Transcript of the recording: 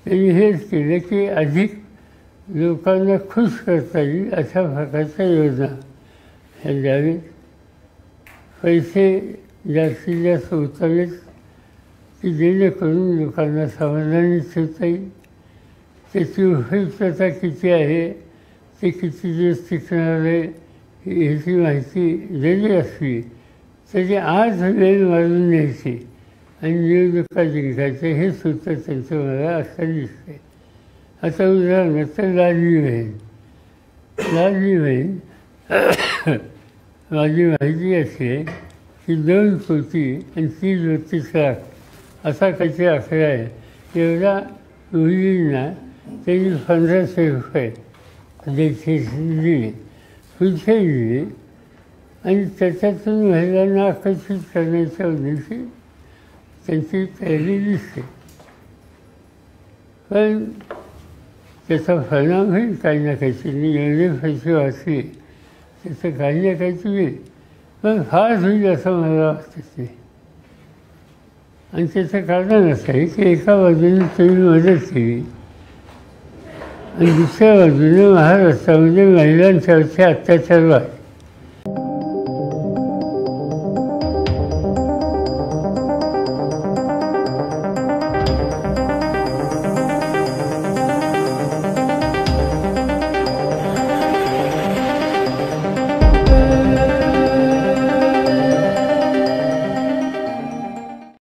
त्यांनी हेच केलं की अधिक लोकांना खुश करता येईल अशा प्रकारच्या योजना ह्या द्यावीत. पैसे जास्तीत जास्त उचललेत की जेणेकरून लोकांना समाधानी ठेवता येईल. त्याची उपयुक्तता किती आहे, ते किती दिवस टिकणार आहे ह्याची माहिती जरी असली तरी आज वेळ मारून न्यायची आणि निवडणुका जिंकायचं हे सूत्र त्यांचं मला असं दिसतंय. आता उदाहरणार्थ लाडली बहीण माझी माहिती अशी आहे की 2 कोटी आणि 30 लाख असा काहीतरी आकडा आहे. एवढा मुलींना त्यांनी 1500 रुपये दिले पुढचे दिले आणि त्याच्यातून महिलांना आकर्षित करण्याच्या उद्देशी त्यांची तयारी दिसते. पण त्याचा परिणाम होईल काही ना काहीतरी. एवढे पैसे वाचले त्याचं काही ना काहीतरी होईल, पण फार होईल असं मला वाटत नाही. आणि त्याचं कारण असं आहे की एका बाजूने तुम्ही मदत केली आणि दुसऱ्या बाजूने महाराष्ट्रामध्ये महिलांच्यावरचे अत्याचार वाढले.